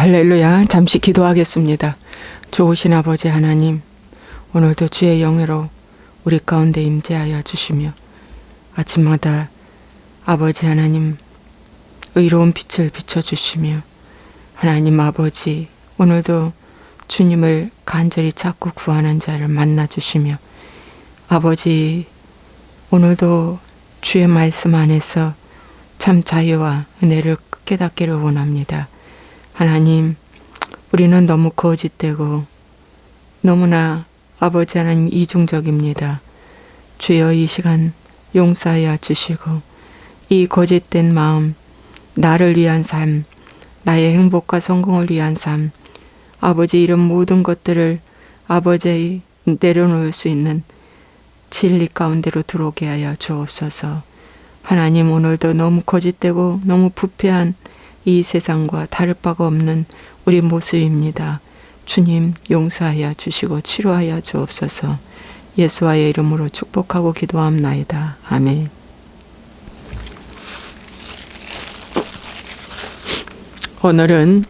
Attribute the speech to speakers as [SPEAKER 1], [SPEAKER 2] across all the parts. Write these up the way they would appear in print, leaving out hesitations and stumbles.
[SPEAKER 1] 할렐루야. 잠시 기도하겠습니다. 좋으신 아버지 하나님, 오늘도 주의 영으로 우리 가운데 임재하여 주시며 아침마다 아버지 하나님 의로운 빛을 비춰주시며 하나님 아버지 오늘도 주님을 간절히 찾고 구하는 자를 만나주시며 아버지 오늘도 주의 말씀 안에서 참 자유와 은혜를 깨닫기를 원합니다. 하나님, 우리는 너무 거짓되고 너무나 아버지 하나님 이중적입니다. 주여 이 시간 용서하여 주시고 이 거짓된 마음, 나를 위한 삶, 나의 행복과 성공을 위한 삶, 아버지 이런 모든 것들을 아버지 내려놓을 수 있는 진리 가운데로 들어오게 하여 주옵소서. 하나님 오늘도 너무 거짓되고 너무 부패한 이 세상과 다를 바가 없는 우리 모습입니다. 주님 용서하여 주시고 치료하여 주옵소서. 예수와의 이름으로 축복하고 기도함나이다. 아멘. 오늘은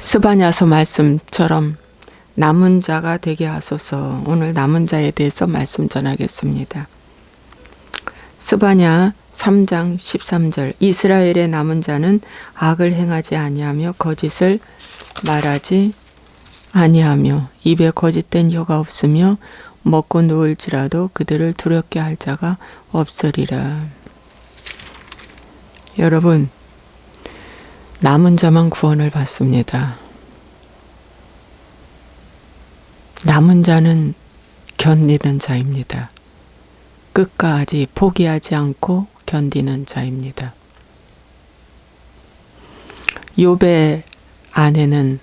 [SPEAKER 1] 스바냐서 말씀처럼 남은 자가 되게 하소서. 오늘 남은 자에 대해서 말씀 전하겠습니다. 스바냐 3장 13절 이스라엘의 남은 자는 악을 행하지 아니하며 거짓을 말하지 아니하며 입에 거짓된 혀가 없으며 먹고 누울지라도 그들을 두렵게 할 자가 없으리라. 여러분, 남은 자만 구원을 받습니다. 남은 자는 견디는 자입니다. 끝까지 포기하지 않고 견디는 자입니다. 욥의 아내는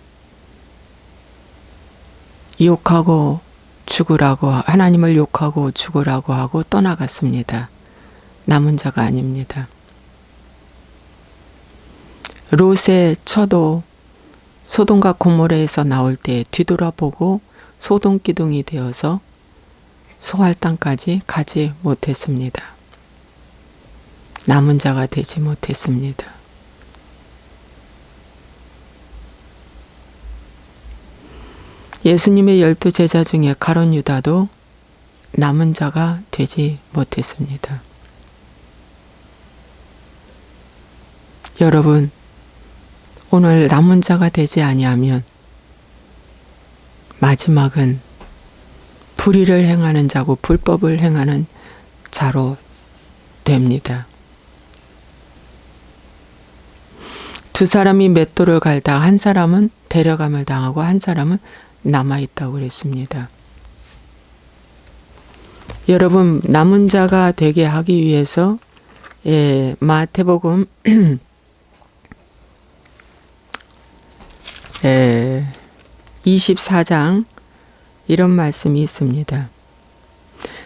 [SPEAKER 1] 욕하고 죽으라고 하나님을 욕하고 죽으라고 하고 떠나갔습니다. 남은 자가 아닙니다. 롯의 처도 소돔과 고모라에서 나올 때 뒤돌아보고 소동기둥이 되어서 소할 땅까지 가지 못했습니다. 남은 자가 되지 못했습니다. 예수님의 12 제자 중에 가룟 유다도 남은 자가 되지 못했습니다. 여러분, 오늘 남은 자가 되지 아니하면 마지막은 불의를 행하는 자고 불법을 행하는 자로 됩니다. 두 사람이 맷돌을 갈다 한 사람은 데려감을 당하고 한 사람은 남아있다고 그랬습니다. 여러분, 남은 자가 되게 하기 위해서 마태복음 24장 이런 말씀이 있습니다.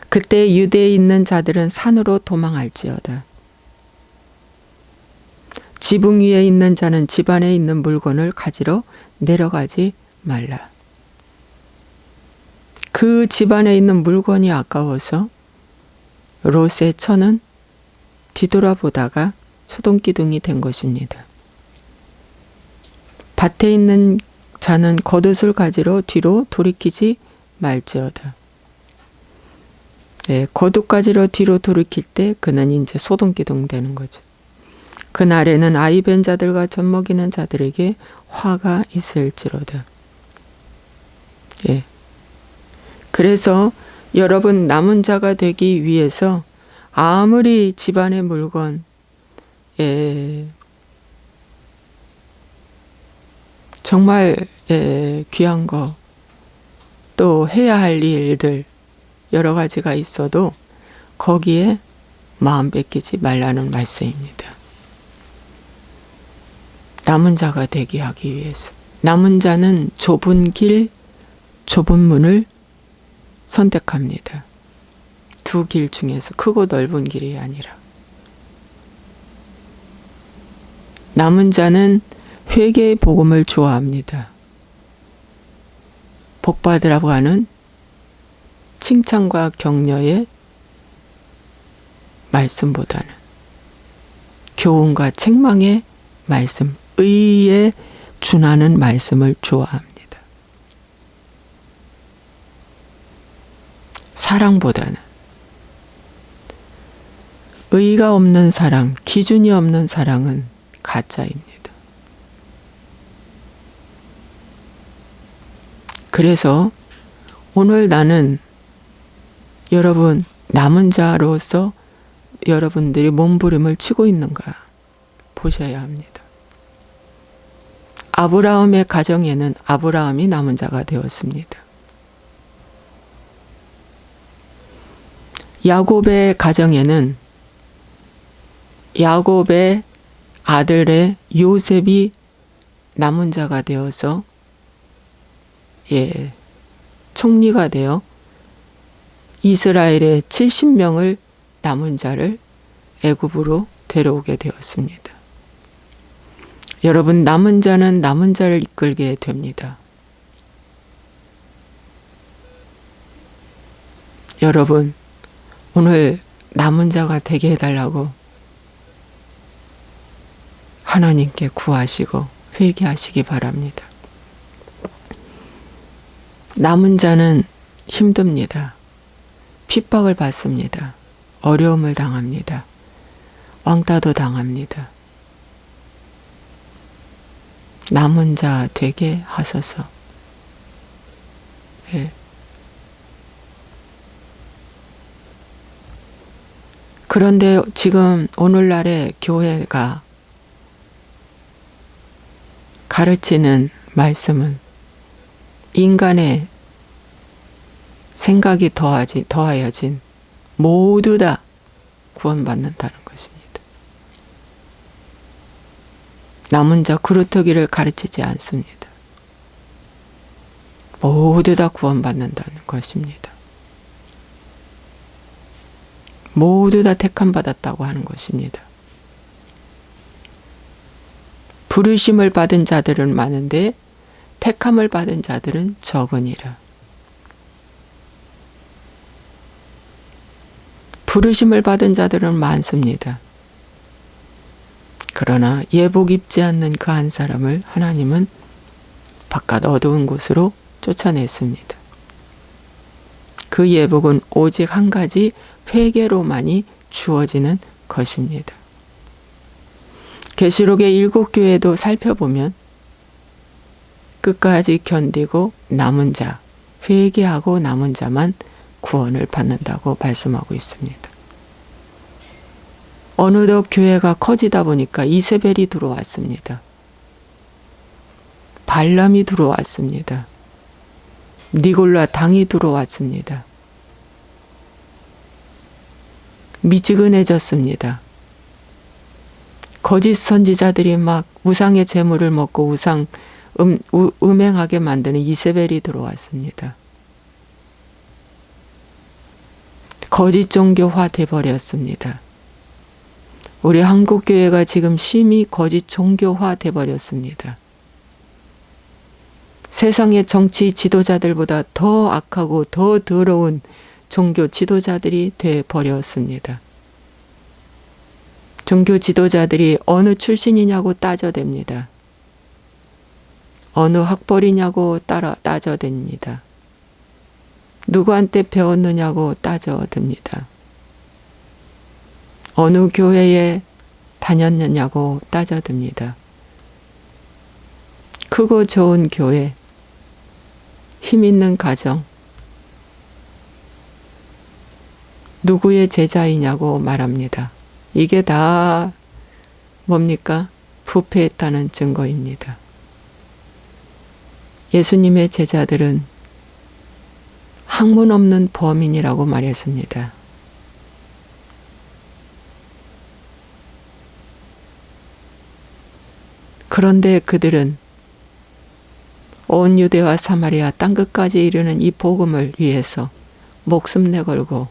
[SPEAKER 1] 그때 유대에 있는 자들은 산으로 도망할지어다. 지붕 위에 있는 자는 집 안에 있는 물건을 가지러 내려가지 말라. 그 집 안에 있는 물건이 아까워서 롯의 처는 뒤돌아보다가 소동기둥이 된 것입니다. 밭에 있는 자는 겉옷을 가지러 뒤로 돌이키지 말지어다. 겉옷 가지러 뒤로 돌이킬 때 그는 이제 소동기둥 되는 거죠. 그날에는 아이 뵌 자들과 젖 먹이는 자들에게 화가 있을지로다. 그래서 여러분 남은 자가 되기 위해서 아무리 집안의 물건 정말 귀한 거 또 해야 할 일들 여러 가지가 있어도 거기에 마음 뺏기지 말라는 말씀입니다. 남은 자가 되게 하기 위해서 남은 자는 좁은 길, 좁은 문을 선택합니다. 두 길 중에서 크고 넓은 길이 아니라 남은 자는 회개의 복음을 좋아합니다. 복받으라고 하는 칭찬과 격려의 말씀보다는 교훈과 책망의 말씀, 의에 준하는 말씀을 좋아합니다. 사랑보다는 의가 없는 사랑, 기준이 없는 사랑은 가짜입니다. 그래서 오늘 나는 여러분 남은 자로서 여러분들이 몸부림을 치고 있는가 보셔야 합니다. 아브라함의 가정에는 아브라함이 남은 자가 되었습니다. 야곱의 가정에는 야곱의 아들의 요셉이 남은 자가 되어서 총리가 되어 이스라엘의 70명을 남은 자를 애굽으로 데려오게 되었습니다. 여러분, 남은 자는 남은 자를 이끌게 됩니다. 여러분, 오늘 남은 자가 되게 해달라고 하나님께 구하시고 회개하시기 바랍니다. 남은 자는 힘듭니다. 핍박을 받습니다. 어려움을 당합니다. 왕따도 당합니다. 남은 자 되게 하소서. 그런데 지금 오늘날의 교회가 가르치는 말씀은 인간의 생각이 더하여진 모두 다 구원받는다는 것입니다. 남은 자 그루터기를 가르치지 않습니다. 모두 다 구원받는다는 것입니다. 모두 다 택함받았다고 하는 것입니다. 부르심을 받은 자들은 많은데 택함을 받은 자들은 적으니라. 부르심을 받은 자들은 많습니다. 그러나 예복 입지 않는 그 한 사람을 하나님은 바깥 어두운 곳으로 쫓아냈습니다. 그 예복은 오직 한 가지 회개로만이 주어지는 것입니다. 계시록의 7교회도 살펴보면 끝까지 견디고 남은 자, 회개하고 남은 자만 구원을 받는다고 말씀하고 있습니다. 어느덧 교회가 커지다 보니까 이세벨이 들어왔습니다. 발람이 들어왔습니다. 니골라 당이 들어왔습니다. 미지근해졌습니다. 거짓 선지자들이 막 우상의 재물을 먹고 우상 음행하게 만드는 이세벨이 들어왔습니다. 거짓 종교화 돼버렸습니다. 우리 한국교회가 지금 심히 거짓 종교화 돼버렸습니다. 세상의 정치 지도자들보다 더 악하고 더 더러운 종교 지도자들이 돼버렸습니다. 종교 지도자들이 어느 출신이냐고 따져댑니다. 어느 학벌이냐고 따져댑니다. 누구한테 배웠느냐고 따져듭니다. 어느 교회에 다녔느냐고 따져듭니다. 크고 좋은 교회, 힘 있는 가정, 누구의 제자이냐고 말합니다. 이게 다 뭡니까? 부패했다는 증거입니다. 예수님의 제자들은 학문 없는 범인이라고 말했습니다. 그런데 그들은 온 유대와 사마리아 땅끝까지 이르는 이 복음을 위해서 목숨 내걸고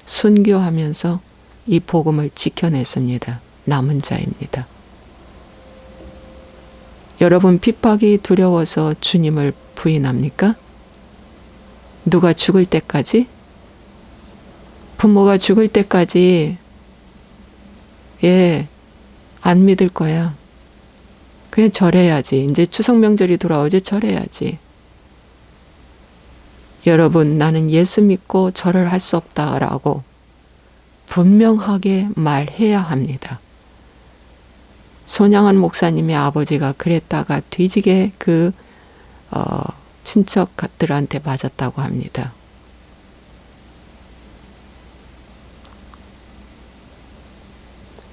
[SPEAKER 1] 순교하면서 이 복음을 지켜냈습니다. 남은 자입니다. 여러분, 핍박이 두려워서 주님을 부인합니까? 누가 죽을 때까지? 부모가 죽을 때까지 안 믿을 거야. 그냥 절해야지. 이제 추석 명절이 돌아오지 절해야지. 여러분, 나는 예수 믿고 절을 할 수 없다라고 분명하게 말해야 합니다. 손양한 목사님의 아버지가 그랬다가 뒤지게 친척들한테 맞았다고 합니다.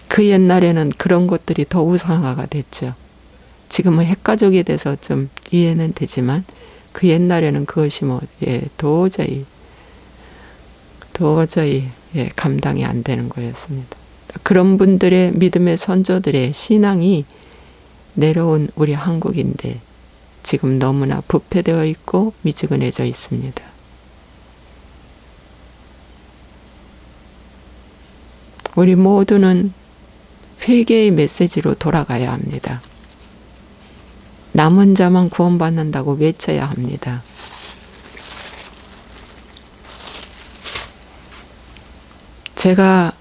[SPEAKER 1] 그 옛날에는 그런 것들이 더 우상화가 됐죠. 지금은 핵가족이 돼서 좀 이해는 되지만 그 옛날에는 그것이 도저히 감당이 안 되는 거였습니다. 그런 분들의 믿음의 선조들의 신앙이 내려온 우리 한국인데 지금 너무나 부패되어 있고 미지근해져 있습니다. 우리 모두는 회개의 메시지로 돌아가야 합니다. 남은 자만 구원받는다고 외쳐야 합니다. 제가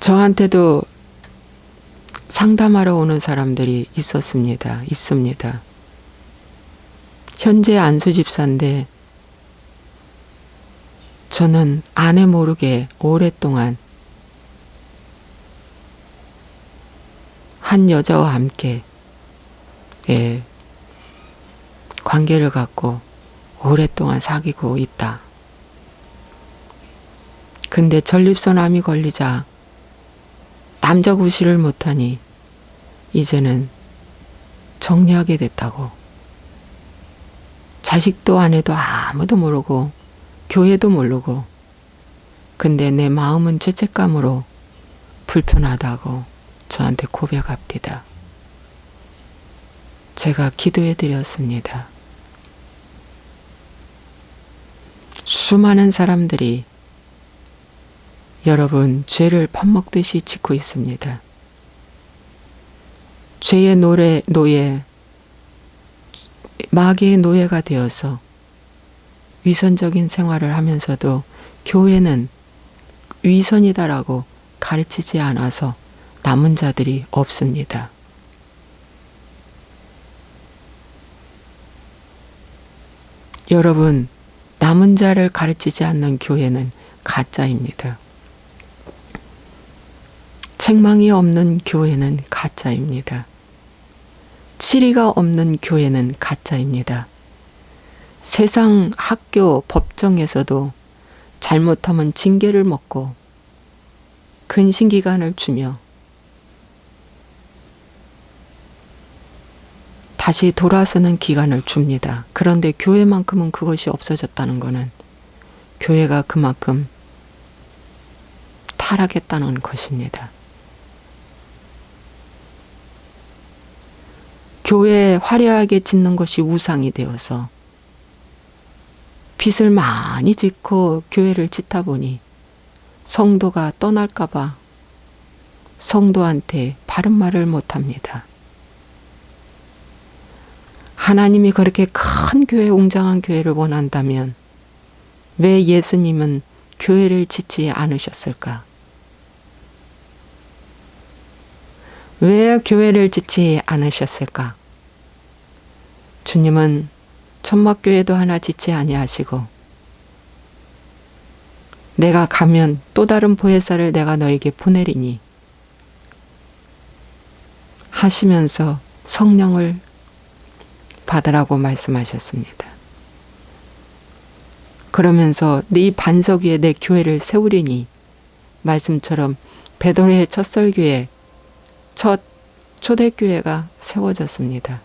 [SPEAKER 1] 저한테도 상담하러 오는 사람들이 있습니다. 현재 안수집사인데 저는 아내 모르게 오랫동안 한 여자와 함께 관계를 갖고 오랫동안 사귀고 있다. 근데 전립선암이 걸리자 남자 구실을 못하니 이제는 정리하게 됐다고. 자식도 아내도 아무도 모르고 교회도 모르고 근데 내 마음은 죄책감으로 불편하다고 저한테 고백합니다. 제가 기도해 드렸습니다. 수많은 사람들이 여러분 죄를 팝먹듯이 짓고 있습니다. 죄의 노예, 마귀의 노예가 되어서 위선적인 생활을 하면서도 교회는 위선이다라고 가르치지 않아서 남은 자들이 없습니다. 여러분, 남은 자를 가르치지 않는 교회는 가짜입니다. 책망이 없는 교회는 가짜입니다. 치리가 없는 교회는 가짜입니다. 세상 학교 법정에서도 잘못하면 징계를 먹고 근신기간을 주며 다시 돌아서는 기간을 줍니다. 그런데 교회만큼은 그것이 없어졌다는 것은 교회가 그만큼 타락했다는 것입니다. 교회에 화려하게 짓는 것이 우상이 되어서 빚을 많이 짓고 교회를 짓다 보니 성도가 떠날까 봐 성도한테 바른 말을 못합니다. 하나님이 그렇게 큰 교회, 웅장한 교회를 원한다면 왜 예수님은 교회를 짓지 않으셨을까? 왜 교회를 짓지 않으셨을까? 주님은 천막교회도 하나 짓지 아니하시고 내가 가면 또 다른 보혜사를 내가 너에게 보내리니 하시면서 성령을 받으라고 말씀하셨습니다. 그러면서 네 반석 위에 내 교회를 세우리니 말씀처럼 베드로의 첫 설교에 첫 초대교회가 세워졌습니다.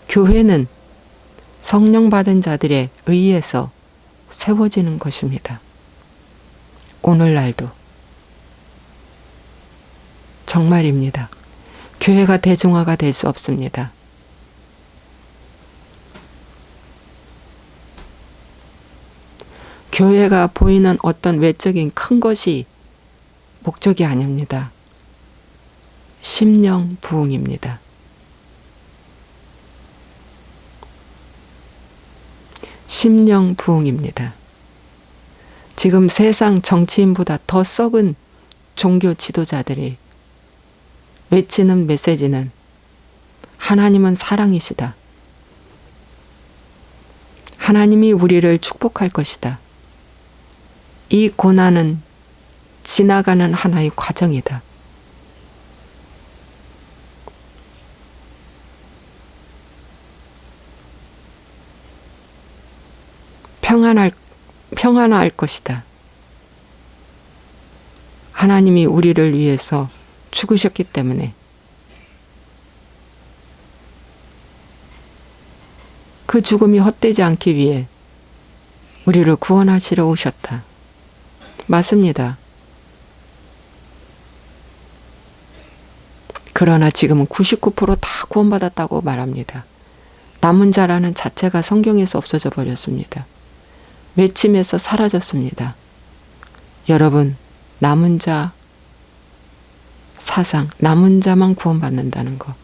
[SPEAKER 1] 교회는 성령 받은 자들에 의해서 세워지는 것입니다. 오늘날도 정말입니다. 교회가 대중화가 될 수 없습니다. 교회가 보이는 어떤 외적인 큰 것이 목적이 아닙니다. 심령 부흥입니다. 심령 부흥입니다. 지금 세상 정치인보다 더 썩은 종교 지도자들이 외치는 메시지는 하나님은 사랑이시다. 하나님이 우리를 축복할 것이다. 이 고난은 지나가는 하나의 과정이다. 평안할 것이다. 하나님이 우리를 위해서 죽으셨기 때문에 그 죽음이 헛되지 않기 위해 우리를 구원하시러 오셨다. 맞습니다. 그러나 지금은 99% 다 구원받았다고 말합니다. 남은 자라는 자체가 성경에서 없어져 버렸습니다. 외침에서 사라졌습니다. 여러분, 남은 자 사상, 남은 자만 구원받는다는 거.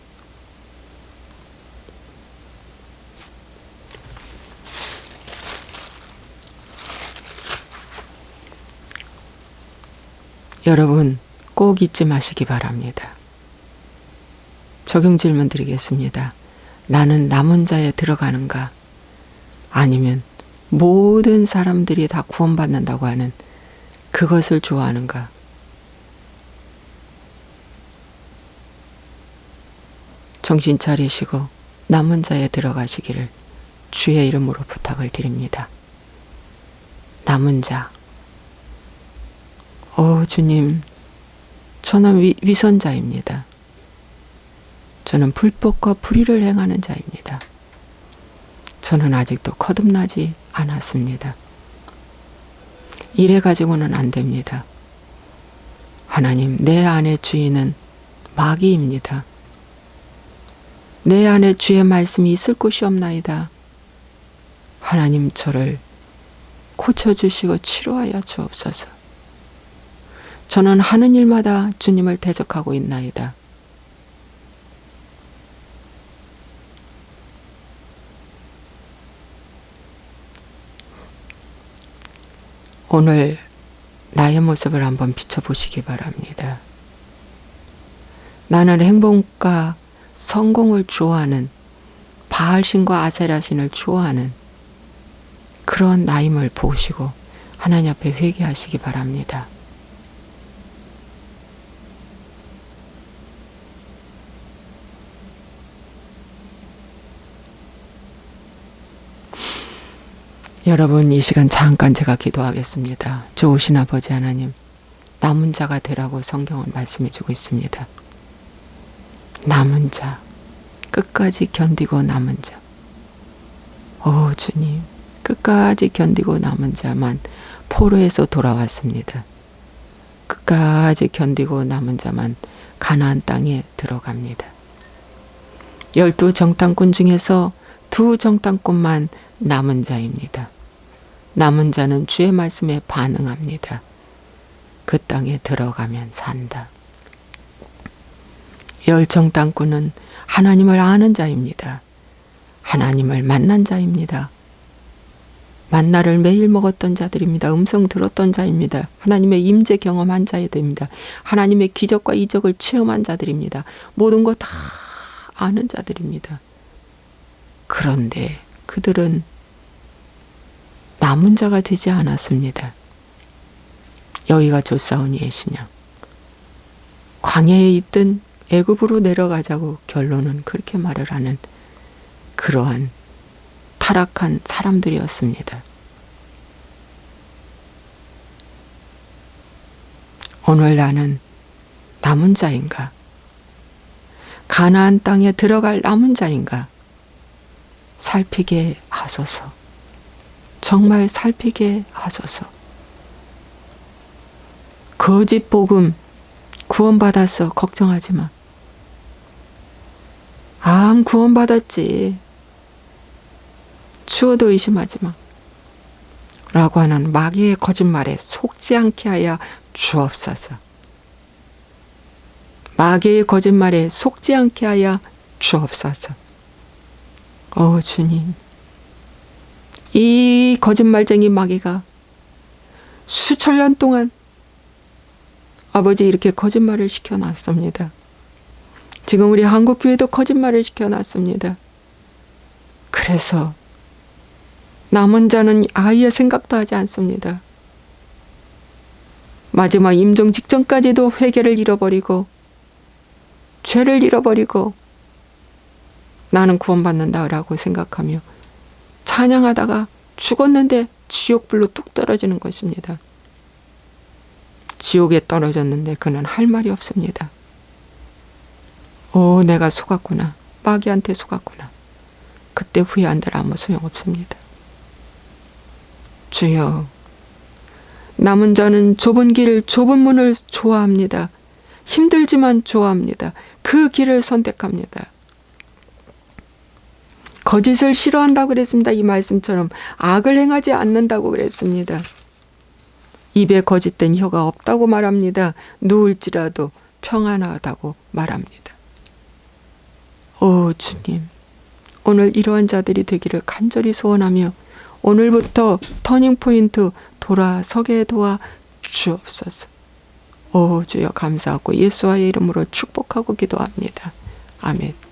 [SPEAKER 1] 여러분, 꼭 잊지 마시기 바랍니다. 적용 질문 드리겠습니다. 나는 남은 자에 들어가는가? 아니면 모든 사람들이 다 구원받는다고 하는 그것을 좋아하는가? 정신 차리시고 남은 자에 들어가시기를 주의 이름으로 부탁을 드립니다. 남은 자. 주님, 저는 위선자입니다. 저는 불법과 불의를 행하는 자입니다. 저는 아직도 거듭나지 않았습니다. 이래 가지고는 안 됩니다. 하나님, 내 안의 주인은 마귀입니다. 내 안에 주의 말씀이 있을 곳이 없나이다. 하나님, 저를 고쳐주시고 치료하여 주옵소서. 저는 하는 일마다 주님을 대적하고 있나이다. 오늘 나의 모습을 한번 비춰보시기 바랍니다. 나는 행복과 성공을 좋아하는, 바알신과 아세라신을 좋아하는 그런 나임을 보시고 하나님 앞에 회개하시기 바랍니다. 여러분, 이 시간 잠깐 제가 기도하겠습니다. 좋으신 아버지 하나님, 남은 자가 되라고 성경은 말씀해 주고 있습니다. 남은 자, 끝까지 견디고 남은 자. 주님, 끝까지 견디고 남은 자만 포로에서 돌아왔습니다. 끝까지 견디고 남은 자만 가나안 땅에 들어갑니다. 12 정탐꾼 중에서 2 정탐꾼만 남은 자입니다. 남은 자는 주의 말씀에 반응합니다. 그 땅에 들어가면 산다. 10 정탐꾼은 하나님을 아는 자입니다. 하나님을 만난 자입니다. 만나를 매일 먹었던 자들입니다. 음성 들었던 자입니다. 하나님의 임재 경험한 자들입니다. 하나님의 기적과 이적을 체험한 자들입니다. 모든 거 다 아는 자들입니다. 그런데 그들은 남은 자가 되지 않았습니다. 여기가 조사온 예시냐. 광야에 있든 애굽으로 내려가자고 결론은 그렇게 말을 하는 그러한 타락한 사람들이었습니다. 오늘 나는 남은 자인가? 가나안 땅에 들어갈 남은 자인가? 살피게 하소서. 정말 살피게 하소서. 거짓 복음 구원받아서 걱정하지 마. 구원받았지. 추워도 의심하지 마. 라고 하는 마귀의 거짓말에 속지 않게 하여 주옵소서. 마귀의 거짓말에 속지 않게 하여 주옵소서. 주님, 이 거짓말쟁이 마귀가 수천 년 동안 아버지 이렇게 거짓말을 시켜놨습니다. 지금 우리 한국교회도 거짓말을 시켜놨습니다. 그래서 남은 자는 아예 생각도 하지 않습니다. 마지막 임종 직전까지도 회개를 잃어버리고 죄를 잃어버리고 나는 구원받는다라고 생각하며 찬양하다가 죽었는데 지옥불로 뚝 떨어지는 것입니다. 지옥에 떨어졌는데 그는 할 말이 없습니다. 오, 내가 속았구나. 마귀한테 속았구나. 그때 후회한들 아무 소용없습니다. 주여, 남은 자는 좁은 길, 좁은 문을 좋아합니다. 힘들지만 좋아합니다. 그 길을 선택합니다. 거짓을 싫어한다고 그랬습니다. 이 말씀처럼 악을 행하지 않는다고 그랬습니다. 입에 거짓된 혀가 없다고 말합니다. 누울지라도 평안하다고 말합니다. 오 주님, 오늘 이러한 자들이 되기를 간절히 소원하며 오늘부터 터닝포인트 돌아서게 도와 주옵소서. 오 주여 감사하고 예수와의 이름으로 축복하고 기도합니다. 아멘.